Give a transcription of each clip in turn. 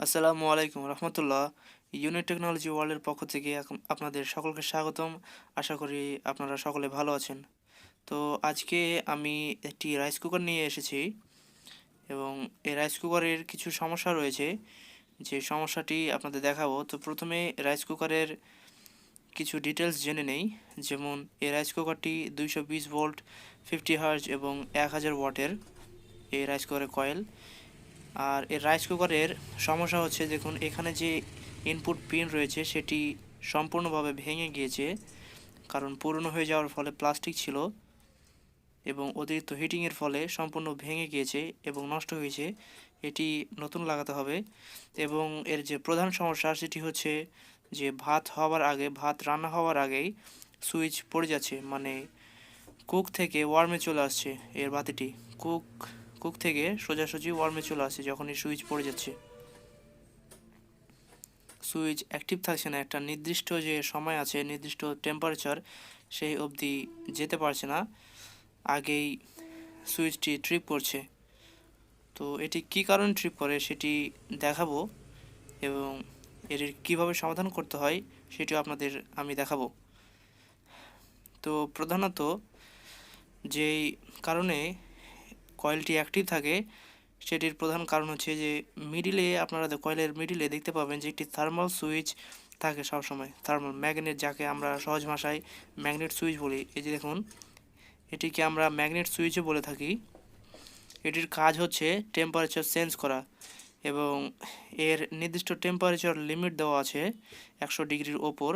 আসসালামু আলাইকুম রহমতুল্লাহ। Unit technology ওয়ার্ল্ডের পক্ষ থেকে আপনাদের সকলকে স্বাগতম। আশা করি আপনারা সকলে ভালো আছেন। তো আজকে আমি একটি রাইস কুকার নিয়ে এসেছি এবং এই রাইস কুকারের কিছু সমস্যা রয়েছে, যে সমস্যাটি আপনাদের দেখাবো। তো প্রথমে রাইস কুকারের কিছু ডিটেলস জেনে নেই। যেমন এই রাইস কুকারটি 220 ভোল্ট, 50 হার্জ এবং 1000 ওয়াটের এই রাইস কুকারের কয়েল। আর এর রাইস কুকারের সমস্যা হচ্ছে, দেখুন এখানে যে ইনপুট পিন রয়েছে সেটি সম্পূর্ণভাবে ভেঙে গিয়েছে, কারণ পুরনো হয়ে যাওয়ার ফলে প্লাস্টিক ছিল এবং অতিরিক্ত হিটিংয়ের ফলে সম্পূর্ণ ভেঙে গিয়েছে এবং নষ্ট হয়েছে। এটি নতুন লাগাতে হবে। এবং এর যে প্রধান সমস্যা সেটি হচ্ছে যে ভাত রান্না হওয়ার আগেই সুইচ পড়ে যাচ্ছে, মানে কুক থেকে ওয়ার্মে চলে আসছে। এর বাতিটি কুক কুক থেকে সোজাসুজি ওয়ার্মে চলে আসছে যখনই সুইচ পড়ে যাচ্ছে। সুইচ অ্যাক্টিভ থাকছে না, একটা নির্দিষ্ট যে সময় আছে, নির্দিষ্ট টেম্পারেচার, সেই অবধি যেতে পারছে না, আগেই সুইচটি ট্রিপ করছে। তো এটি কী কারণে ট্রিপ করে সেটি দেখাবো এবং এর কীভাবে সমাধান করতে হয় সেটিও আপনাদের আমি দেখাবো। তো প্রধানত যেই কারণে কয়েলটি অ্যাক্টিভ থাকে সেটির প্রধান কারণ হচ্ছে যে আপনারা কয়েলের মিডিলে দেখতে পাবেন যে একটি থার্মাল সুইচ থাকে সবসময়, থার্মাল ম্যাগনেট, যাকে আমরা সহজ ভাষায় ম্যাগনেট সুইচ বলি। এই যে দেখুন, এটিকে আমরা ম্যাগনেট সুইচও বলে থাকি। এটির কাজ হচ্ছে টেম্পারেচার চেঞ্জ করা এবং এর নির্দিষ্ট টেম্পারেচার লিমিট দেওয়া আছে 100 ডিগ্রির ওপর।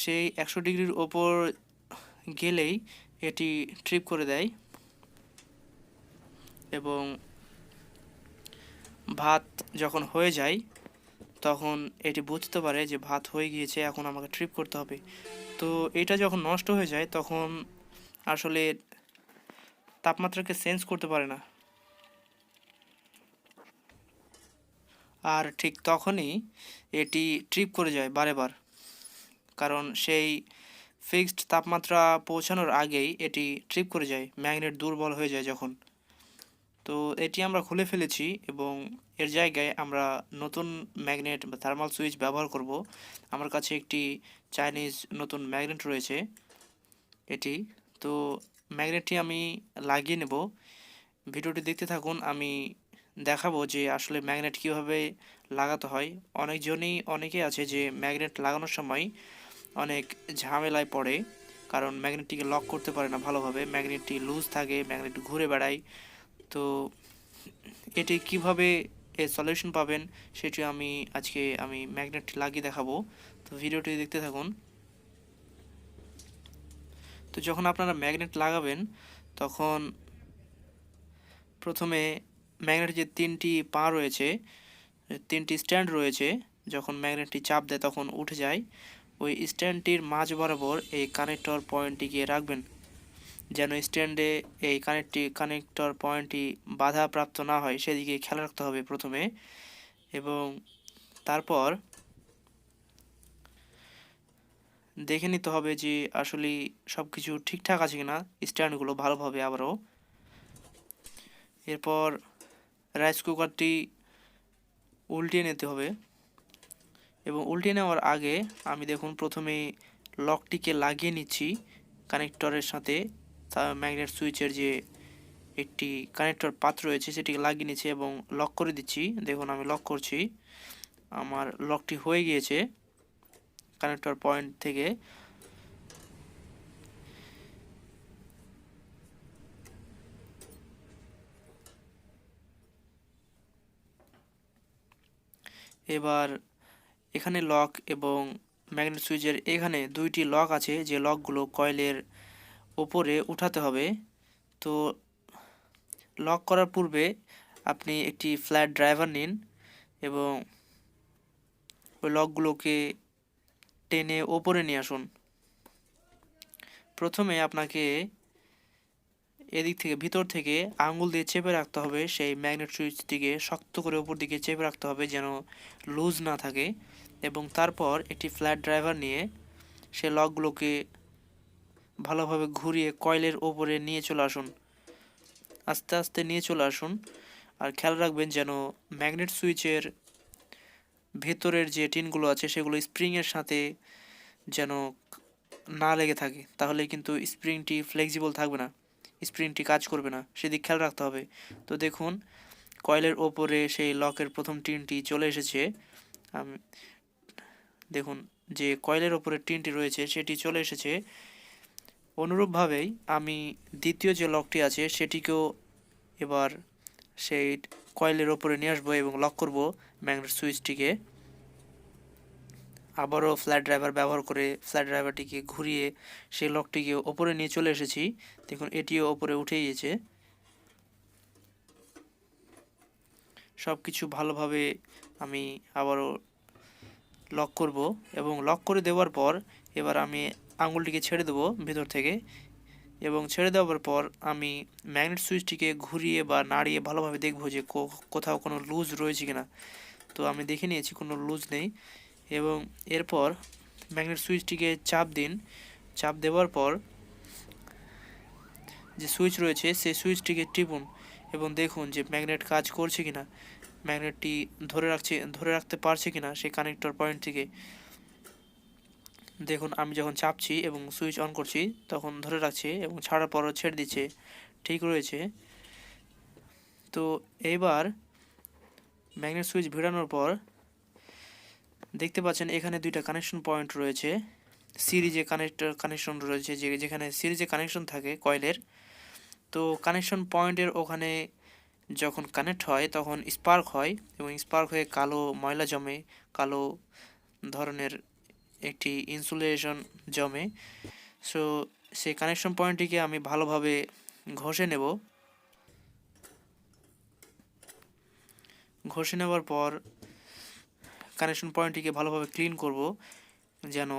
সেই 100 ডিগ্রির ওপর গেলেই এটি ট্রিপ করে দেয় এবং ভাত যখন হয়ে যায় তখন এটি বুঝতে পারে যে ভাত হয়ে গিয়েছে, এখন আমাকে ট্রিপ করতে হবে। তো এটা যখন নষ্ট হয়ে যায় তখন আসলে তাপমাত্রাকে সেন্স করতে পারে না, আর ঠিক তখনই এটি ট্রিপ করে যায় বারে বার, কারণ সেই ফিক্সড তাপমাত্রা পৌঁছানোর আগেই এটি ট্রিপ করে যায়, ম্যাগনেট দুর্বল হয়ে যায় যখন। তো এটি আমরা খুলে ফেলেছি এবং এর জায়গায় আমরা নতুন ম্যাগনেট বা থার্মাল সুইচ ব্যবহার করব। আমার কাছে একটি চাইনিজ নতুন ম্যাগনেট রয়েছে এটি। তো ম্যাগনেটটি আমি লাগিয়ে নেব। ভিডিওটি দেখতে থাকুন, আমি দেখাবো যে আসলে ম্যাগনেট কীভাবে লাগাতে হয়। অনেকে আছে যে ম্যাগনেট লাগানোর সময় অনেক ঝামেলায় পড়ে, কারণ ম্যাগনেটটিকে লক করতে পারে না ভালোভাবে, ম্যাগনেটটি লুজ থাকে, ম্যাগনেট ঘুরে বেড়ায়। তো এটি কিভাবে এর সলিউশন পাবেন সেটি আমি ম্যাগনেটটি লাগিয়ে দেখাবো। তো ভিডিওটি দেখতে থাকুন। তো যখন আপনারা ম্যাগনেট লাগাবেন তখন প্রথমে ম্যাগনেটের যে তিনটি পা রয়েছে, তিনটি স্ট্যান্ড রয়েছে, যখন ম্যাগনেটটি চাপ দেয় তখন উঠে যায়। ওই স্ট্যান্ডটির মাঝ বরাবর এই কানেক্টর পয়েন্টটিকে রাখবেন, যেন স্ট্যান্ডে এই কানেক্টর পয়েন্টটি বাধাপ্রাপ্ত না হয় সেদিকে খেয়াল রাখতে হবে প্রথমে। এবং তারপর দেখে নিতে হবে যে আসলে সব কিছু ঠিকঠাক আছে কিনা, স্ট্যান্ডগুলো ভালোভাবে আবারও। এরপর রাইস কুকারটি উল্টিয়ে নিতে হবে এবং উল্টিয়ে নেওয়ার আগে আমি দেখুন প্রথমে লকটিকে লাগিয়ে নিচ্ছি কানেক্টরের সাথে। ম্যাগনেট সুইচের যে একটি কানেক্টর পাত্র রয়েছে সেটিকে লাগিয়ে নিচ্ছি এবং লক করে দিচ্ছি। দেখুন আমি লক করছি, আমার লকটি হয়ে গিয়েছে কানেক্টর পয়েন্ট থেকে। এবার এখানে লক এবং ম্যাগনেট সুইচের এখানে দুইটি লক আছে, যে লকগুলো কয়েলের ওপরে উঠাতে হবে। তো লক করার পূর্বে আপনি একটি ফ্ল্যাট ড্রাইভার নিন এবং ওই লকগুলোকে টেনে ওপরে নিয়ে আসুন। প্রথমে আপনাকে এদিক থেকে ভিতর থেকে আঙ্গুল দিয়ে চেপে রাখতে হবে, সেই ম্যাগনেট সুইচটিকে শক্ত করে ওপর দিকে চেপে রাখতে হবে যেন লুজ না থাকে। এবং তারপর একটি ফ্ল্যাট ড্রাইভার নিয়ে সে লকগুলোকে ভালোভাবে ঘুরিয়ে কয়েলের ওপরে নিয়ে চলে আসুন, আস্তে আস্তে নিয়ে চলে আসুন। আর খেয়াল রাখবেন যেন ম্যাগনেট সুইচের ভেতরের যে টিনগুলো আছে সেগুলো স্প্রিংয়ের সাথে যেন না লেগে থাকে, তাহলে কিন্তু স্প্রিংটি ফ্লেক্সিবল থাকবে না, স্প্রিংটি কাজ করবে না, সেদিক খেয়াল রাখতে হবে। তো দেখুন কয়েলের ওপরে সেই লকের প্রথম টিনটি চলে এসেছে। দেখুন যে কয়েলের ওপরে টিনটি রয়েছে সেটি চলে এসেছে। অনুরূপভাবেই আমি দ্বিতীয় যে লকটি আছে সেটিকেও এবার সেই কয়েলের ওপরে নিয়ে আসবো এবং লক করব ম্যাগনেট সুইচটিকে। আবারও ফ্ল্যাট ড্রাইভার ব্যবহার করে ফ্ল্যাট ড্রাইভারটিকে ঘুরিয়ে সেই লকটিকে ওপরে নিয়ে চলে এসেছি। দেখুন এটিও ওপরে উঠে গিয়েছে। সব কিছু ভালোভাবে আমি আবারও লক করব এবং লক করে দেওয়ার পর এবার আমি আঙুলটিকে ছেড়ে দেবো ভেতর থেকে, এবং ছেড়ে দেওয়ার পর আমি ম্যাগনেট সুইচটিকে ঘুরিয়ে বা নাড়িয়ে ভালোভাবে দেখব যে কোথাও কোনো লুজ রয়েছে কিনা। তো আমি দেখে নিয়েছি কোনো লুজ নেই। এবং এরপর ম্যাগনেট সুইচটিকে চাপ দিন। চাপ দেওয়ার পর যে সুইচ রয়েছে সেই সুইচটিকে টিপুন এবং দেখুন যে ম্যাগনেট কাজ করছে কিনা, ম্যাগনেটটি ধরে রাখতে পারছে কিনা সেই কানেক্টর পয়েন্ট থেকে। দেখুন আমি যখন চাপছি এবং সুইচ অন করছি তখন ধরে রাখছে এবং ছাড়ার পরও ছেড়ে দিচ্ছে, ঠিক রয়েছে। তো এইবার ম্যাগনেট সুইচ ভিড়ানোর পর দেখতে পাচ্ছেন এখানে দুইটা কানেকশন পয়েন্ট রয়েছে, সিরিজে কানেকশন রয়েছে, যেখানে সিরিজে কানেকশন থাকে কয়েলের। তো কানেকশন পয়েন্টের ওখানে যখন কানেক্ট হয় তখন স্পার্ক হয় এবং স্পার্ক হয়ে কালো ময়লা জমে, কালো ধরনের একটি ইনসুলেশন জমে। সো সেই কানেকশন পয়েন্টটিকে আমি ভালোভাবে ঘষে নেব। ঘষে নেওয়ার পর কানেকশন পয়েন্টটিকে ভালোভাবে ক্লিন করব যেন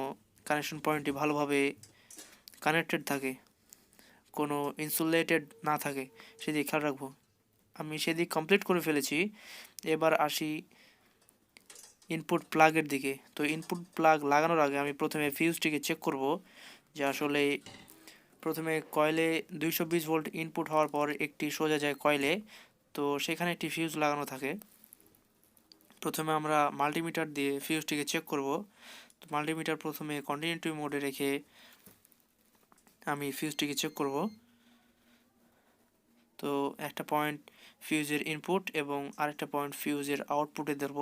কানেকশন পয়েন্টটি ভালোভাবে কানেক্টেড থাকে, কোনো ইনসুলেটেড না থাকে, সেদিকে খেয়াল রাখবো। আমি সেদিক কমপ্লিট করে ফেলেছি। এবার আসি ইনপুট প্লাগের দিকে। তো ইনপুট প্লাগ লাগানোর আগে আমি প্রথমে ফিউজটিকে চেক করব যে আসলে প্রথমে কয়েলে 220 ভোল্ট ইনপুট হওয়ার পর একটি সোজা যায় কয়েলে, তো সেখানে একটি ফিউজ লাগানো থাকে। প্রথমে আমরা মাল্টিমিটার দিয়ে ফিউজটিকে চেক করব। তো মাল্টিমিটার প্রথমে কন্টিনিউটি মোডে রেখে আমি ফিউজটিকে চেক করব। তো একটা পয়েন্ট ফিউজের ইনপুট এবং আরেকটা পয়েন্ট ফিউজের আউটপুটে দেব।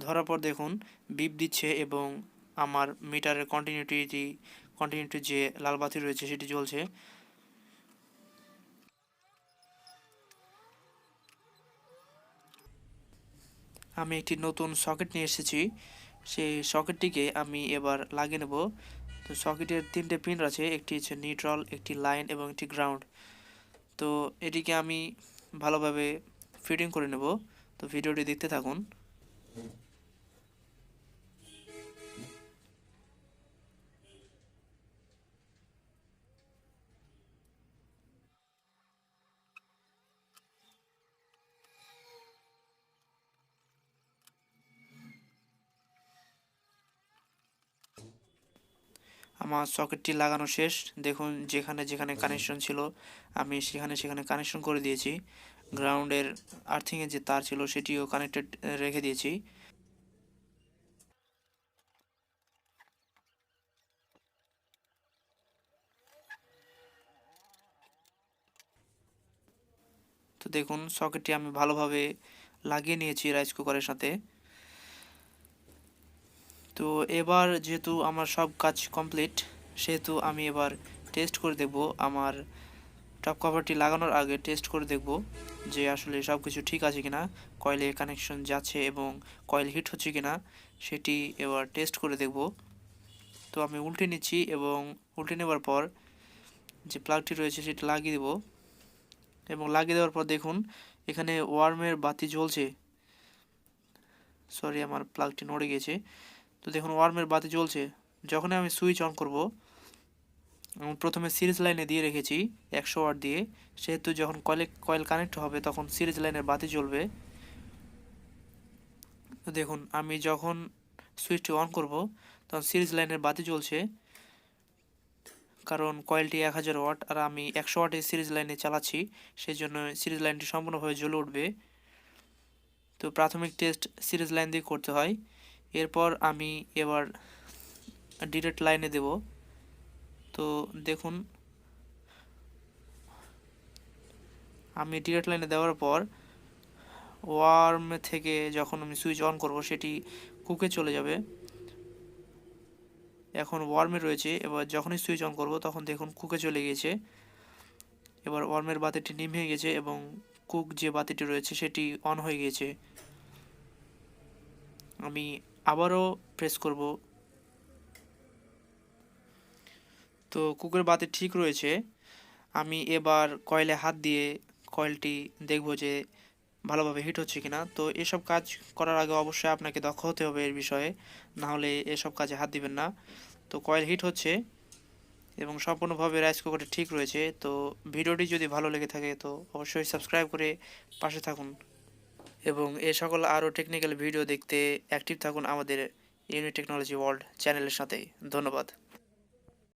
ধরার পর দেখুন বিপ দিচ্ছে এবং আমার মিটারের কন্টিনিউটি যে লাল বাতি রয়েছে সেটি জ্বলছে। আমি একটি নতুন সকেট নিয়ে এসেছি, সেই সকেটটিকে আমি এবার লাগিয়ে নেব। তো সকেটের তিনটে পিন আছে, একটি হচ্ছে নিউট্রাল, একটি লাইন এবং একটি গ্রাউন্ড। তো এটিকে আমি ভালোভাবে ফিটিং করে নেব। তো ভিডিওটি দেখতে থাকুন। আমার সকেটটি লাগানো শেষ। দেখুন যেখানে যেখানে কানেকশন ছিল আমি সেখানে কানেকশন করে দিয়েছি। গ্রাউন্ডের আর্থিংয়ের যে তার ছিল সেটিও কানেক্টেড রেখে দিয়েছি। তো দেখুন সকেটটি আমি ভালোভাবে লাগিয়ে নিয়েছি রাইস কুকারের সাথে। তো এবার যেহেতু আমার সব কাজ কমপ্লিট, সেহেতু আমি এবার টেস্ট করে দেখব, আমার টপ কভারটি লাগানোর আগে টেস্ট করে দেখব যে আসলে সব কিছু ঠিক আছে কিনা, কয়েলে কানেকশন যাচ্ছে এবং কয়েল হিট হচ্ছে কিনা সেটি এবার টেস্ট করে দেখব। তো আমি উল্টে নিচ্ছি এবং উল্টে নেওয়ার পর যে প্লাগটি রয়েছে সেটি লাগিয়ে দেব এবং লাগিয়ে দেওয়ার পর দেখুন এখানে ওয়ার্মের বাতি জ্বলছে। সরি, আমার প্লাগটি নড়ে গেছে। তো দেখুন ওয়ার্মের বাতি জ্বলছে। যখন আমি সুইচ অন করব, আমি প্রথমে সিরিজ লাইনে দিয়ে রেখেছি 100 ওয়াট দিয়ে, সেহেতু যখন কয়েল কানেক্ট হবে তখন সিরিজ লাইনের বাতি জ্বলবে। তো দেখুন আমি যখন সুইচটি অন করব তখন সিরিজ লাইনের বাতি জ্বলছে। কারণ কয়েলটি 1000 ওয়াট আর আমি 100 ওয়াটের সিরিজ লাইনে চালাচ্ছি, সেই জন্য সিরিজ লাইনটি সম্পূর্ণভাবে জ্বলে উঠবে। তো প্রাথমিক টেস্ট সিরিজ লাইন দিয়ে করতে হয়। এরপর আমি এবার ডিরেক্ট লাইনে দেব। তো দেখুন, আমি ডিরেক্ট লাইনে দেওয়ার পর ওয়ার্ম থেকে যখন আমি সুইচ অন করব সেটি কুকে চলে যাবে। এখন ওয়ার্মে রয়েছে, এবার যখনই সুইচ অন করব তখন দেখুন কুকে চলে গিয়েছে। এবার ওয়ার্মের বাতিটি নিভে গেছে এবং কুক যে বাতিটি রয়েছে সেটি অন হয়ে গিয়েছে। আমি আবারও প্রেস করব। তো কুকের বাতি ঠিক রয়েছে। আমি এবার কয়েলে হাত দিয়ে কয়েলটি দেখব যে ভালোভাবে হিট হচ্ছে কিনা। তো এসব কাজ করার আগে অবশ্যই আপনাকে দক্ষ হতে হবে এর বিষয়ে, না হলে এসব কাজে হাত দিবেন না। তো কয়েল হিট হচ্ছে এবং সম্পূর্ণভাবে রাইস কুকারটি ঠিক রয়েছে। তো ভিডিওটি যদি ভালো লেগে থাকে তো অবশ্যই সাবস্ক্রাইব করে পাশে থাকুন এবং এ সকল আরও টেকনিক্যাল ভিডিও দেখতে অ্যাক্টিভ থাকুন আমাদের ইউনিক টেকনোলজি ওয়ার্ল্ড চ্যানেলের সাথে। ধন্যবাদ।